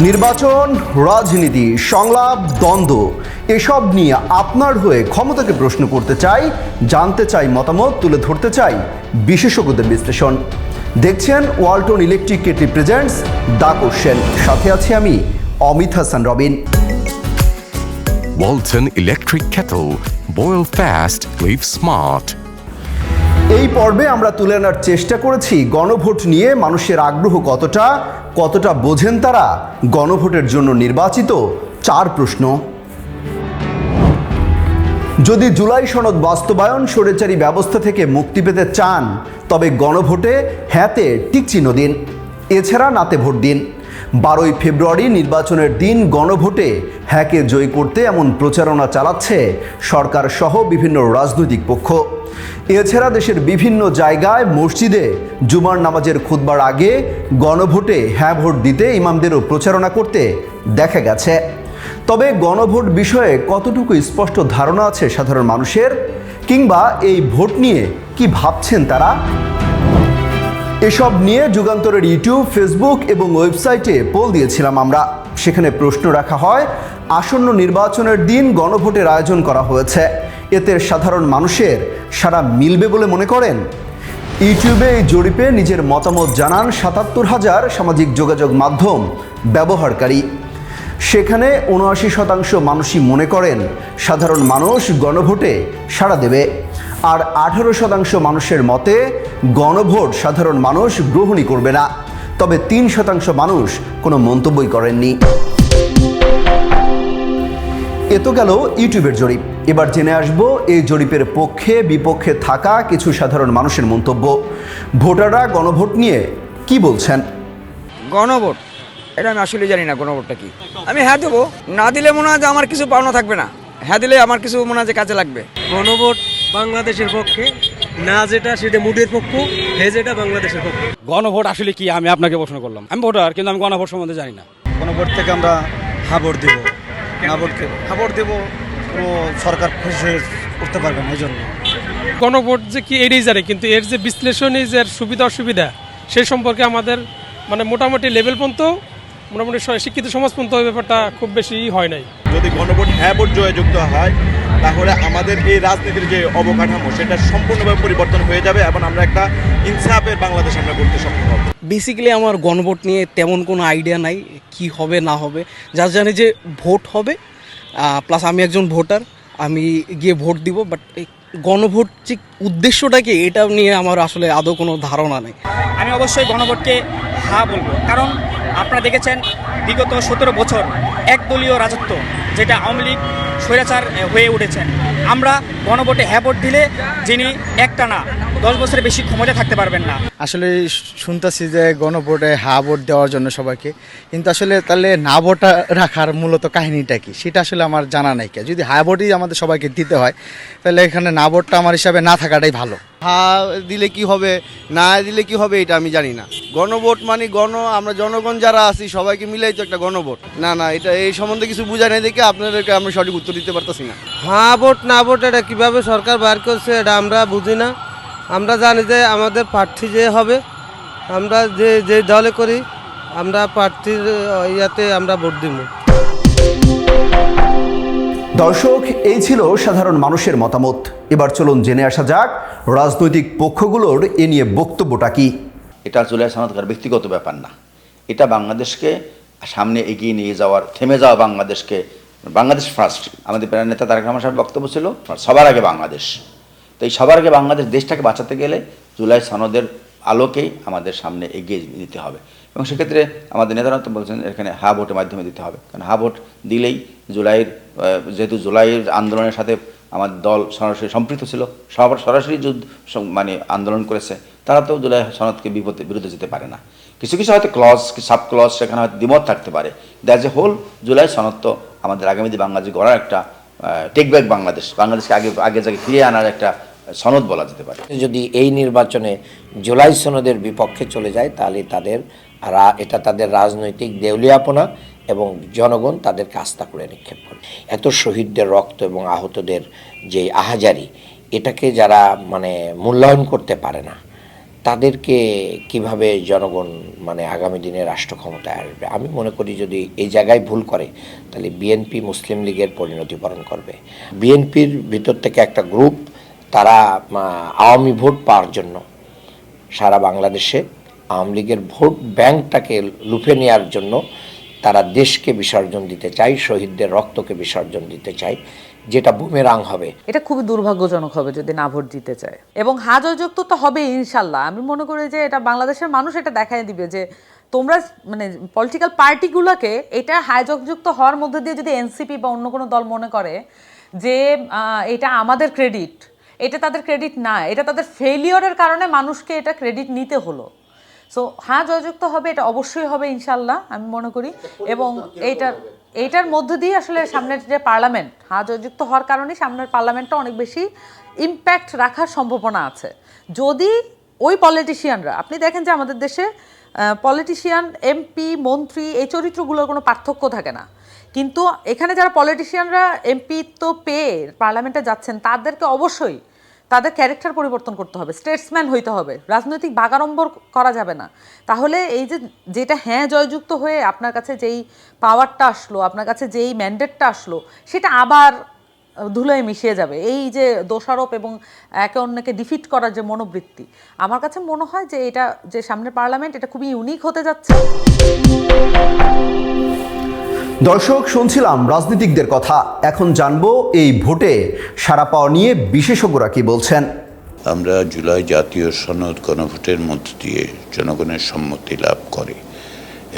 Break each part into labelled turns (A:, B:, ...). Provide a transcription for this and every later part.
A: নির্বাচন, রাজনীতি, সংলাপ, দ্বন্দ্ব এসব নিয়ে আপনার হয়ে ক্ষমতাকে প্রশ্ন করতে চাই, জানতে চাই মতামত, তুলে ধরতে চাই বিশেষজ্ঞদের বিশ্লেষণ। দেখছেন Walton electric kettle presents the question. সাথে আছি আমি Amit Hasan Robin.
B: Walton Electric Kettle. Boil fast, live smart.
A: এই পর্বে আমরা তুলে আনার চেষ্টা করেছি গণভোট নিয়ে মানুষের আগ্রহ কতটা বোঝেন তারা, গণভোটের জন্য নির্বাচিত 4 প্রশ্ন। যদি জুলাই সনদ বাস্তবায়ন, স্বৈরাচারী ব্যবস্থা থেকে মুক্তি পেতে চান, তবে গণভোটে হ্যাঁতে টিকচিহ্ন দিন, এছাড়া নাতে ভোট দিন। 12ই ফেব্রুয়ারি নির্বাচনের দিন গণভোটে হ্যাঁকে জয় করতে এমন প্রচারণা চালাচ্ছে সরকার সহ বিভিন্ন রাজনৈতিক পক্ষ। এছাড়া দেশের বিভিন্ন জায়গায় মসজিদে জুমার নামাজের খুতবার আগে গণভোটে হ্যাঁ ভোট দিতে ইমামদেরও প্রচারণা করতে দেখা গেছে। তবে গণভোট বিষয়ে কতটুকু স্পষ্ট ধারণা আছে সাধারণ মানুষের, কিংবা এই ভোট নিয়ে কি ভাবছেন তারা? এসব নিয়ে যুগান্তরের ইউটিউব, ফেসবুক এবং ওয়েবসাইটে পোল দিয়েছিলাম আমরা। সেখানে প্রশ্ন রাখা হয়, আসন্ন নির্বাচনের দিন গণভোটের আয়োজন করা হয়েছে, এতে সাধারণ মানুষের সাড়া মিলবে বলে মনে করেন? ইউটিউবে এই জরিপে নিজের মতামত জানান ৭৭,০০০ সামাজিক যোগাযোগ মাধ্যম ব্যবহারকারী। সেখানে ৭৯% মানুষই মনে করেন সাধারণ মানুষ গণভোটে সাড়া দেবে, আর 18% মানুষের মতে গণভোট সাধারণ মানুষ গ্রহণই করবে না। তবে 3% মানুষ কোনো মন্তব্যই করেননি। এ তো গেল ইউটিউবের জরিপ। এবার জেনে আসব এই জরিপের পক্ষে বিপক্ষে থাকা কিছু সাধারণ মানুষের মন্তব্য। ভোটাররা গণভোট নিয়ে কি বলছেন?
C: গণভোট এটা আমি আসলে জানি না গণভোটটা কি। আমি হ্যাঁ দেবো, না দিলে মনে হয় যে আমার কিছু পাওনা থাকবে না, হ্যাঁ দিলে আমার কিছু মনে হয় যে কাজে লাগবে।
D: গণভোট বাংলাদেশের পক্ষে, না যেটা সেটা মুডের পক্ষ, হ্যাঁ যেটা বাংলাদেশের পক্ষে।
E: গণভোট আসলে কি আমি আপনাকে প্রশ্ন করলাম। আমি ভোটার, কিন্তু আমি গণভোট সম্বন্ধে জানি না।
F: গণভোট থেকে আমরা হ্যাঁ ভোট দেবো, না ভোটকে হ্যাঁ ভোট দেবো, কোনো সরকার খুশি করতে পারবে না। এই জন্য
G: গণভোট যে কি এটাই জানে, কিন্তু এর যে বিশ্লেষণী যে সুবিধা অসুবিধা সেই সম্পর্কে আমাদের মোটামুটি লেভেল পর্যন্ত, মোটামুটি শিক্ষিত সমাজ পর্যন্ত ওই ব্যাপারটা খুব বেশি হয় নাই।
H: যদি গণভোট হ্যাঁ ভোট জয়যুক্ত হয়, তাহলে আমাদের এই রাজনীতির যে অবকাঠামো সেটা সম্পূর্ণভাবে পরিবর্তন হয়ে যাবে এবং আমরা একটা ইনসাফের বাংলাদেশ আমরা করতে সক্ষম হব।
I: বেসিক্যালি আমার গণভোট নিয়ে তেমন কোনো আইডিয়া নাই, কি হবে না হবে। যা জানি যে ভোট হবে, প্লাস আমি একজন ভোটার, আমি গিয়ে ভোট দিব। বাট গণভোট যে উদ্দেশ্যটা কি, এটা নিয়ে আমার আসলে আদৌ কোনো ধারণা নেই।
J: আমি অবশ্যই গণভোটকে হ্যাঁ বলবো, কারণ আপনারা দেখেছেন বিগত 17 বছর একদলীয় রাজত্ব, যেটা আওয়ামী লীগ স্বৈরাচার হয়ে উঠেছেন। আমরা গণভোটে হ্যাঁ ভোট দিলে যিনি একটানা 10 বছরের বেশি ক্ষমতা থাকতে পারবেন না।
K: আসলে শুনতেছি যে গণভোটে হ্যাঁ ভোট দেওয়ার জন্য সবাইকে, কিন্তু আসলে তাহলে না ভোট রাখার মূলত কাহিনীটা কি সেটা আসলে আমার জানা নাই। যদি হ্যাঁ ভোটই আমাদের সবাইকে দিতে হয়, তাহলে এখানে না ভোটটা আমার হিসাবে না থাকাটাই ভালো।
L: হ্যাঁ দিলে কি হবে, না দিলে কি হবে, এটা আমি জানি না। গণভোট মানে আমরা জনগণ যারা আছি সবাইকে মিলেই তো একটা গণভোট। না এটা এই সম্বন্ধে কিছু বুঝা নেই দেখে আপনাদেরকে আমরা সঠিক উত্তর দিতে পারতেছি না।
D: হ্যাঁ ভোট না ভোট এটা কিভাবে সরকার বার করছে এটা আমরা বুঝি না। আমরা জানি যে আমাদের প্রার্থী যে হবে, আমরা যে দলে করি, আমরা প্রার্থীর ইয়াতে আমরা ভোট দিব।
A: দর্শক, এই ছিল সাধারণ মানুষের মতামত। এবার চলুন জেনে আসা যাক রাজনৈতিক পক্ষগুলোর এ নিয়ে বক্তব্যটা কি।
M: এটা জুলাই সনদকার ব্যক্তিগত ব্যাপার না, এটা বাংলাদেশকে সামনে এগিয়ে নিয়ে যাওয়ার, থেমে যাওয়া বাংলাদেশ ফার্স্ট। আমাদের প্রাণ নেতা তারেক রহমান সাহেবের বক্তব্য ছিল সবার আগে বাংলাদেশ। তো এই সবার আগে বাংলাদেশ দেশটাকে বাঁচাতে গেলে জুলাই সনদের আলোকেই আমাদের সামনে এগিয়ে দিতে হবে। এবং সেক্ষেত্রে আমাদের নেতারা তো বলছেন এখানে হ্যাঁ ভোটের মাধ্যমে দিতে হবে, কারণ হ্যাঁ ভোট দিলেই যেহেতু জুলাইয়ের আন্দোলনের সাথে আমাদের দল সরাসরি সম্পৃক্ত ছিল, সরাসরি আন্দোলন করেছে, তারা তো জুলাই সনদকে বিরুদ্ধে যেতে পারে না। কিছু হয়তো সাব ক্লজ সেখানে হয়তো দ্বিমত থাকতে পারে। দ্যাজ এ হোল জুলাই সনদ তো আমাদের আগামী দিন বাংলাদেশ গড়ার একটা টেক ব্যাক বাংলাদেশকে আগে জায়গায় ফিরিয়ে আনার একটা সনদ বলা যেতে পারে।
N: যদি এই নির্বাচনে জুলাই সনদের বিপক্ষে চলে যায়, তাহলে এটা তাদের রাজনৈতিক দেউলিয়াপনা এবং জনগণ তাদেরকে আস্থা করে নিক্ষেপ করে। এত শহীদদের রক্ত এবং আহতদের যে আহাজারি, এটাকে যারা মূল্যায়ন করতে পারে না, তাদেরকে কিভাবে জনগণ মানে আগামী দিনে রাষ্ট্র ক্ষমতায় আসবে। আমি মনে করি যদি এই জায়গায় ভুল করে তাহলে বিএনপি মুসলিম লীগের পরিণতিবরণ করবে। বিএনপির ভিতর থেকে একটা গ্রুপ তারা আওয়ামী ভোট পাওয়ার জন্য সারা বাংলাদেশে আওয়ামী লীগের ভোট ব্যাংকটাকে লুফে নেওয়ার জন্য তারা দেশকে বিসর্জন দিতে চায়, শহীদদের রক্তকে বিসর্জন দিতে চায়, যেটা বুমেরাং হবে।
O: এটা খুবই দুর্ভাগ্যজনক হবে যদি না ভোট দিতে চায়, এবং হা জয়যুক্ত তো হবে ইনশাল্লাহ। আমি মনে করি যে এটা বাংলাদেশের মানুষ এটা দেখাই দিবে যে তোমরা মানে পলিটিক্যাল পার্টিগুলোকে এটা হা জয়যুক্ত হওয়ার মধ্যে দিয়ে যদি এনসিপি বা অন্য কোনো দল মনে করে যে এটা আমাদের ক্রেডিট, এটা তাদের ক্রেডিট না, এটা তাদের ফেলিওরের কারণে মানুষকে এটা ক্রেডিট নিতে হলো। সো হ্যাঁ জয়যুক্ত হবে, এটা অবশ্যই হবে ইনশাল্লাহ আমি মনে করি। এবং এইটার মধ্য দিয়ে আসলে সামনের যে পার্লামেন্ট, হ্যাঁ জয়যুক্ত হওয়ার কারণে সামনের পার্লামেন্টটা অনেক বেশি ইম্প্যাক্ট রাখার সম্ভাবনা আছে। যদি ওই পলিটিশিয়ানরা, আপনি দেখেন যে আমাদের দেশে পলিটিশিয়ান, এমপি, মন্ত্রী এই চরিত্রগুলোর কোনো পার্থক্য থাকে না, কিন্তু এখানে যারা পলিটিশিয়ানরা এমপি তো পেয়ে পার্লামেন্টে যাচ্ছেন তাদেরকে অবশ্যই তাদের ক্যারেক্টার পরিবর্তন করতে হবে, স্টেটসম্যান হইতে হবে, রাজনৈতিক বাগাড়ম্বর করা যাবে না। তাহলে এই যেটা হ্যাঁ জয়যুক্ত হয়ে আপনার কাছে যেই পাওয়ারটা আসলো, আপনার কাছে যেই ম্যান্ডেটটা আসলো, সেটা আবার ধুলোয় মিশিয়ে যাবে। এই যে দোষারোপ এবং একে অন্যকে ডিফিট করার যে মনোবৃত্তি, আমার কাছে মনে হয় যে এটা যে সামনের পার্লামেন্ট এটা খুবই ইউনিক হতে যাচ্ছে।
A: দর্শক, শুনছিলাম রাজনীতিকদের কথা, এখন জানবো এই ভোটে সাড়া পাওয়া নিয়ে বিশেষজ্ঞরা কি বলছেন।
P: আমরা জুলাই জাতীয় সনদ গণভোটের মধ্য দিয়ে জনগণের সম্মতি লাভ করে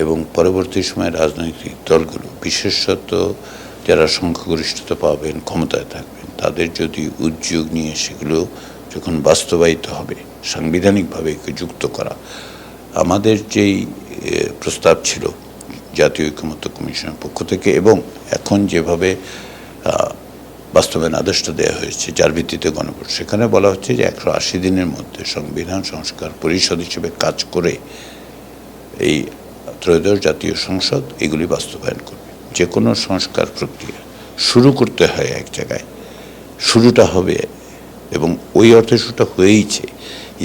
P: এবং পরবর্তী সময়ে রাজনৈতিক দলগুলো, বিশেষত যারা সংখ্যাগরিষ্ঠতা পাবেন, ক্ষমতায় থাকবেন, তাদের যদি উদ্যোগ নিয়ে সেগুলো যখন বাস্তবায়িত হবে, সাংবিধানিকভাবে যুক্ত করা, আমাদের যেই প্রস্তাব ছিল জাতীয় ঐকমত্য কমিশনের পক্ষ থেকে এবং এখন যেভাবে বাস্তবায়ন আদেশটা দেওয়া হয়েছে যার ভিত্তিতে গণভোট, সেখানে বলা হচ্ছে যে 180 দিনের মধ্যে সংবিধান সংস্কার পরিষদ হিসেবে কাজ করে এই ত্রয়োদশ জাতীয় সংসদ এগুলি বাস্তবায়ন করবে। যে কোনো সংস্কার প্রক্রিয়া শুরু করতে হয় এক জায়গায়, শুরুটা হবে এবং ওই অর্থে শুরুটা হয়েইছে,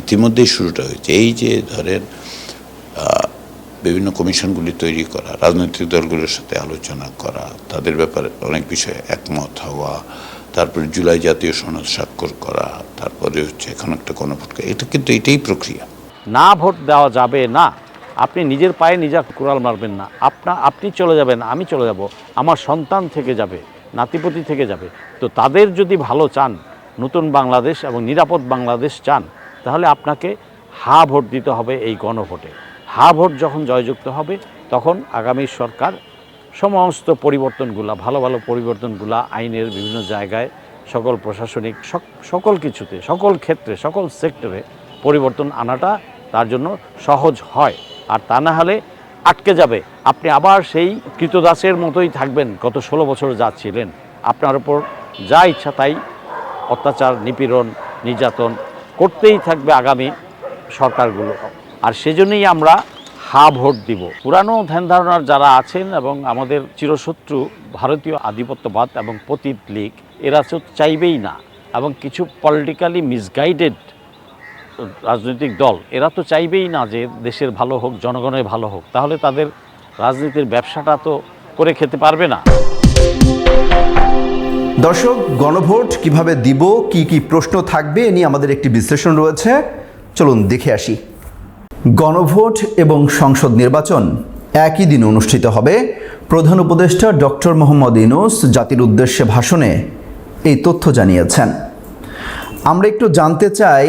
P: ইতিমধ্যেই শুরুটা হয়েছে। এই যে ধরেন বিভিন্ন কমিশনগুলি তৈরি করা, রাজনৈতিক দলগুলোর সাথে আলোচনা করা, তাদের ব্যাপারে অনেক বিষয়ে একমত হওয়া, তারপরে জুলাই জাতীয় সনদ স্বাক্ষর করা, তারপরে হচ্ছে এখন একটা গণভোট, এটা কিন্তু এটাই প্রক্রিয়া।
Q: না ভোট দেওয়া যাবে না, আপনি নিজের পায়ে নিজে কুড়াল মারবেন না, আপনি চলে যাবেন, আমি চলে যাব, আমার সন্তান থেকে যাবে, নাতিপতি থেকে যাবে। তো তাদের যদি ভালো চান, নতুন বাংলাদেশ এবং নিরাপদ বাংলাদেশ চান, তাহলে আপনাকে হা ভোট দিতে হবে এই গণভোটে। হা ভোট যখন জয়যুক্ত হবে তখন আগামী সরকার সমস্ত পরিবর্তনগুলা, ভালো ভালো পরিবর্তনগুলা আইনের বিভিন্ন জায়গায়, সকল প্রশাসনিক সকল কিছুতে, সকল ক্ষেত্রে, সকল সেক্টরে পরিবর্তন আনাটা তার জন্য সহজ হয়। আর তা না হলে আটকে যাবে, আপনি আবার সেই কৃতদাসের মতোই থাকবেন গত 16 বছর যা ছিলেন। আপনার উপর যা ইচ্ছা তাই অত্যাচার, নিপীড়ন, নির্যাতন করতেই থাকবে আগামী সরকারগুলো। আর সেজন্যই আমরা হা ভোট দিব। পুরানো ধ্যান ধারণার যারা আছেন এবং আমাদের চিরশত্রু ভারতীয় আধিপত্যবাদ এবং পতিত লীগ, এরা তো চাইবেই না, এবং কিছু পলিটিক্যালি মিসগাইডেড রাজনৈতিক দল, এরা তো চাইবেই না যে দেশের ভালো হোক, জনগণের ভালো হোক। তাহলে তাদের রাজনীতির ব্যবসাটা তো করে খেতে পারবে না।
A: দর্শক, গণভোট কিভাবে দিব, কি কি প্রশ্ন থাকবে এ নিয়ে আমাদের একটি বিশ্লেষণ রয়েছে, চলুন দেখে আসি। গণভোট এবং সংসদ নির্বাচন একই দিন অনুষ্ঠিত হবে। প্রধান উপদেষ্টা ডক্টর মোহাম্মদ ইউনূস জাতির উদ্দেশ্যে ভাষণে এই তথ্য জানিয়েছেন। আমরা একটু জানতে চাই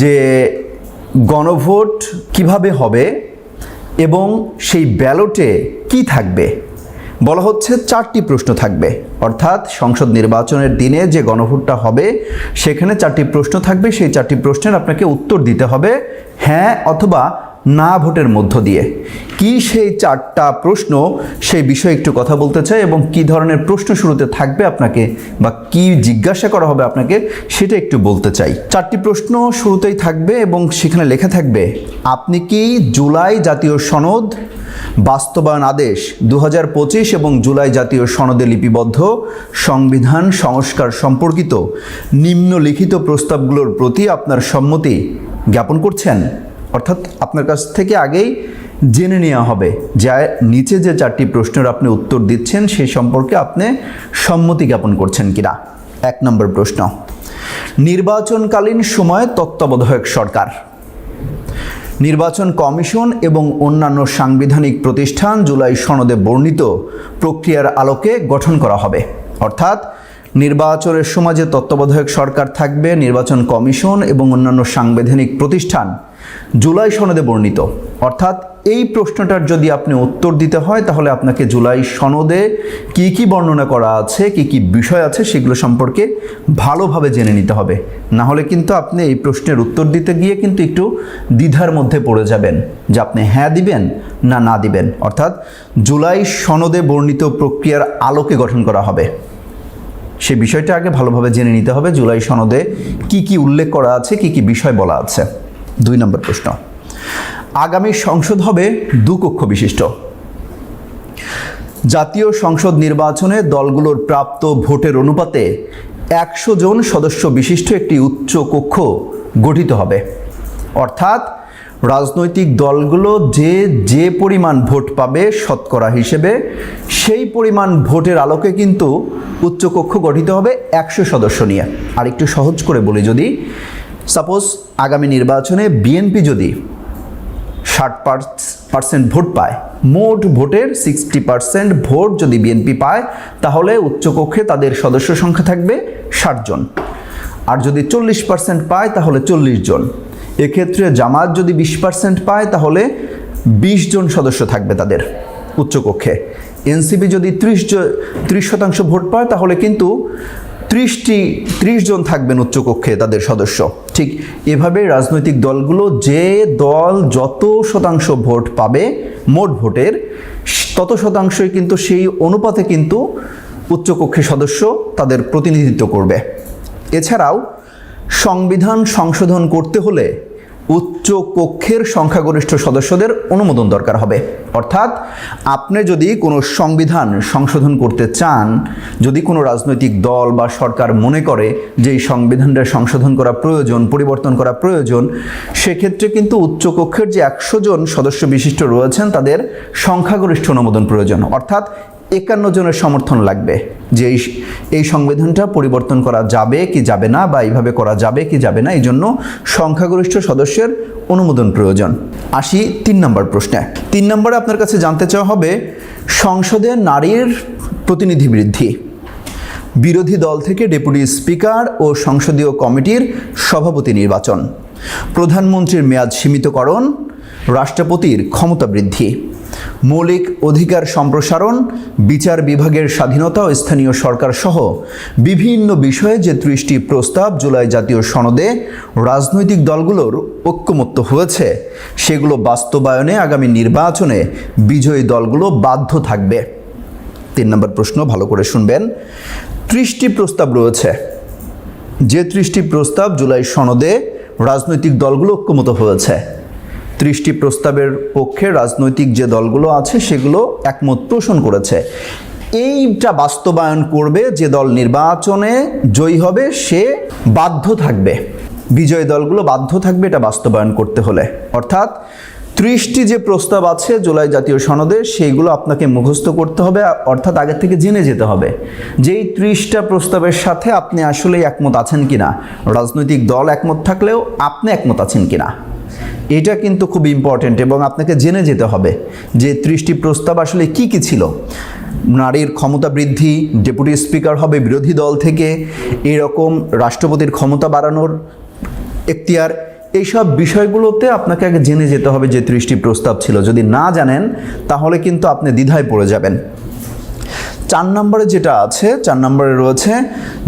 A: যে গণভোট কিভাবে হবে এবং সেই ব্যালটে কি থাকবে। বলা হচ্ছে 4টি প্রশ্ন থাকবে, অর্থাৎ সংসদ নির্বাচনের দিনে যে গণভোটটা হবে সেখানে 4টি প্রশ্ন থাকবে। সেই 4টি প্রশ্নের আপনাকে উত্তর দিতে হবে হ্যাঁ অথবা না ভোটের মধ্য দিয়ে। কি সেই 4টা প্রশ্ন, সেই বিষয়ে একটু কথা বলতে চাই এবং কি ধরনের প্রশ্ন শুরুতে থাকবে আপনাকে বা কি জিজ্ঞাসা করা হবে আপনাকে সেটা একটু বলতে চাই। 4টি প্রশ্ন শুরুতেই থাকবে এবং সেখানে লেখা থাকবে, আপনি কি জুলাই জাতীয় সনদ বাস্তবায়ন আদেশ 2025 এবং জুলাই জাতীয় সনদে লিপিবদ্ধ সংবিধান সংস্কার সম্পর্কিত নিম্নলিখিত প্রস্তাবগুলোর প্রতি আপনার সম্মতি জ্ঞাপন করছেন? অর্থাৎ আপনার কাছ থেকে আগেই জেনে নেওয়া হবে যে নিচে যে 4টি প্রশ্নের আপনি উত্তর দিচ্ছেন সেই সম্পর্কে আপনি সম্মতি জ্ঞাপন করছেন কিনা। 1 নম্বর প্রশ্ন, নির্বাচনকালীন সময়ে তত্ত্বাবধায়ক সরকার নির্বাচন কমিশন এবং অন্যান্য সাংবিধানিক প্রতিষ্ঠান জুলাই সনদে বর্ণিত প্রক্রিয়ার আলোকে গঠন করা হবে। অর্থাৎ নির্বাচনের সময় যে তত্ত্বাবধায়ক সরকার থাকবে, নির্বাচন কমিশন এবং অন্যান্য সাংবিধানিক প্রতিষ্ঠান জুলাই সনদে বর্ণিত। অর্থাৎ এই প্রশ্নটার যদি আপনি উত্তর দিতে হয় তাহলে আপনাকে জুলাই সনদে কি কি বর্ণনা করা আছে, কি কি বিষয় আছে সেগুলো সম্পর্কে ভালোভাবে জেনে নিতে হবে। না হলে কিন্তু আপনি এই প্রশ্নের উত্তর দিতে গিয়ে কিন্তু একটু দ্বিধার মধ্যে পড়ে যাবেন যে আপনি হ্যাঁ দিবেন না না দিবেন। অর্থাৎ জুলাই সনদে বর্ণিত প্রক্রিয়ার আলোকে গঠন করা হবে, সে বিষয়টা আগে ভালোভাবে জেনে নিতে হবে জুলাই সনদে কি কি উল্লেখ করা আছে, কি কি বিষয় বলা আছে। 2 নম্বর প্রশ্ন, আগামী সংসদ হবে 2 কক্ষ বিশিষ্ট। জাতীয় সংসদ নির্বাচনে দলগুলোর প্রাপ্ত ভোটের অনুপাতে 100 জন সদস্য বিশিষ্ট একটি উচ্চ কক্ষ গঠিত হবে। অর্থাৎ রাজনৈতিক দলগুলো যে পরিমাণ ভোট পাবে শতকরা হিসেবে সেই পরিমাণ ভোটের আলোকে কিন্তু উচ্চকক্ষ গঠিত হবে 100 সদস্য নিয়ে। আর একটু সহজ করে বলি, যদি সাপোজ আগামী নির্বাচনে বিএনপি যদি 60% ভোট পায়, মোট ভোটের 60% ভোট যদি বিএনপি পায়, তাহলে উচ্চকক্ষে তাদের সদস্য সংখ্যা থাকবে 60 জন। আর যদি 40% পায় তাহলে 40 জন। এক্ষেত্রে জামাত যদি 20% পায় তাহলে 20 জন সদস্য থাকবে তাদের উচ্চকক্ষে। এনসিপি যদি 30% ভোট পায় তাহলে কিন্তু 30 জন থাকবেন উচ্চকক্ষে তাদের সদস্য। ঠিক এভাবে রাজনৈতিক দলগুলো যে দল যত শতাংশ ভোট পাবে মোট ভোটের তত শতাংশই কিন্তু সেই অনুপাতে কিন্তু উচ্চকক্ষে সদস্য তাদের প্রতিনিধিত্ব করবে। এছাড়াও সংবিধান সংশোধন করতে হলে উচ্চ কক্ষের সংখ্যাগরিষ্ঠ সদস্যদের অনুমোদন দরকার হবে। অর্থাৎ আপনি যদি কোনো সংবিধান সংশোধন করতে চান, যদি কোনো রাজনৈতিক দল বা সরকার মনে করে যে এই সংবিধানটা সংশোধন করা প্রয়োজন, পরিবর্তন করা প্রয়োজন, সেক্ষেত্রে কিন্তু উচ্চ কক্ষের যে 100 জন সদস্য বিশিষ্ট রয়েছেন তাদের সংখ্যাগরিষ্ঠ অনুমোদন প্রয়োজন। অর্থাৎ 51 জনের সমর্থন লাগবে যে এই সংবিধানটা পরিবর্তন করা যাবে কি যাবে না, বা এইভাবে করা যাবে কি যাবে না, এই জন্য সংখ্যাগরিষ্ঠ সদস্যের অনুমোদন প্রয়োজন। আসি 3 নম্বর প্রশ্নে। 3 নম্বরে আপনার কাছে জানতে চাওয়া হবে সংসদে নারীর প্রতিনিধি বৃদ্ধি, বিরোধী দল থেকে ডেপুটি স্পিকার ও সংসদীয় কমিটির সভাপতি নির্বাচন, প্রধানমন্ত্রীর মেয়াদ সীমিতকরণ, রাষ্ট্রপতির ক্ষমতা বৃদ্ধি, মৌলিক অধিকার সম্প্রসারণ, বিচার বিভাগের স্বাধীনতা ও স্থানীয় সরকার সহ বিভিন্ন বিষয়ে যে 30টি প্রস্তাব জুলাই জাতীয় সনদে রাজনৈতিক দলগুলোর ঐক্যমত্য হয়েছে সেগুলো বাস্তবায়নে আগামী নির্বাচনে বিজয়ী দলগুলো বাধ্য থাকবে। 3 নম্বর প্রশ্ন ভালো করে শুনবেন। 30টি প্রস্তাব রয়েছে, যে 30টি প্রস্তাব জুলাই সনদে রাজনৈতিক দলগুলো ঐক্যমত হয়েছে। 30টি প্রস্তাবের পক্ষে রাজনৈতিক যে দলগুলো আছে সেগুলো একমত পোষণ করেছে। এইটা বাস্তবায়ন করবে যে দল নির্বাচনে জয়ী হবে সে বাধ্য থাকবে, বিজয়ী দলগুলো বাধ্য থাকবে এটা বাস্তবায়ন করতে হলে। অর্থাৎ 30টি যে প্রস্তাব আছে জুলাই জাতীয় সনদে সেইগুলো আপনাকে মুখস্থ করতে হবে, অর্থাৎ আগে থেকে জেনে যেতে হবে যে এই 30টা প্রস্তাবের সাথে আপনি আসলে একমত আছেন কিনা, রাজনৈতিক দল একমত থাকলেও আপনি একমত আছেন কিনা। এটা কিন্তু খুব ইম্পর্টেন্ট এবং আপনাকে জেনে যেতে হবে যে 30টি প্রস্তাব আসলে কি কি ছিল। নারীর ক্ষমতা বৃদ্ধি, ডেপুটি স্পিকার হবে বিরোধী দল থেকে, এরকম রাষ্ট্রপতির ক্ষমতা বাড়ানোর এখতিয়ার, এইসব বিষয়গুলোতে আপনাকে আগে জেনে যেতে হবে যে 30টি প্রস্তাব ছিল। যদি না জানেন তাহলে কিন্তু আপনি দ্বিধায় পড়ে যাবেন। 4 নম্বরে যেটা আছে, 4 নম্বরে রয়েছে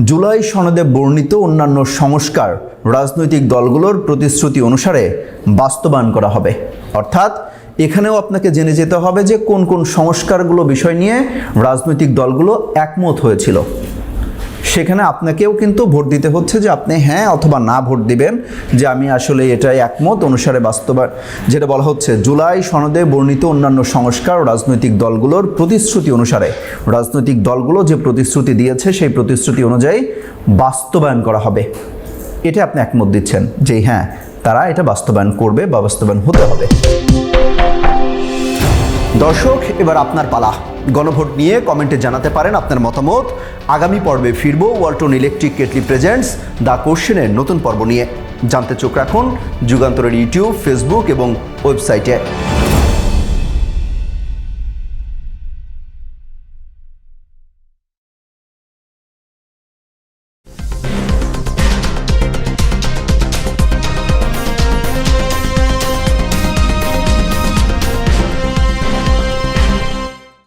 A: জুলাই সনদে বর্ণিত অন্যান্য সংস্কার রাজনৈতিক দলগুলোর প্রতিশ্রুতি অনুসারে বাস্তবায়ন করা হবে। অর্থাৎ এখানেও আপনাকে জেনে যেতে হবে যে কোন কোন সংস্কারগুলো বিষয় নিয়ে রাজনৈতিক দলগুলো একমত হয়েছিল। সেখানে আপনাকেও কিন্তু ভোট দিতে হচ্ছে যে আপনি হ্যাঁ অথবা না ভোট দিবেন যে আমি আসলে এটাই একমত অনুসারে বাস্তবায়ন, যেটা বলা হচ্ছে জুলাই সনদে বর্ণিত অন্যান্য সংস্কার রাজনৈতিক দলগুলোর প্রতিশ্রুতি অনুসারে, রাজনৈতিক দলগুলো যে প্রতিশ্রুতি দিয়েছে সেই প্রতিশ্রুতি অনুযায়ী বাস্তবায়ন করা হবে। এটা আপনি একমত দিচ্ছেন যে হ্যাঁ তারা এটা বাস্তবায়ন করবে বা বাস্তবায়ন হতে হবে। দর্শক, এবার আপনার পালা। গণভোট নিয়ে কমেন্টে জানাতে পারেন আপনার মতামত। আগামী পর্বে ফিরব Walton electric kettle presents the কোশ্চেনের নতুন পর্ব নিয়ে। জানতে চোখ রাখুন যুগান্তরের ইউটিউব, ফেসবুক এবং ওয়েবসাইটে।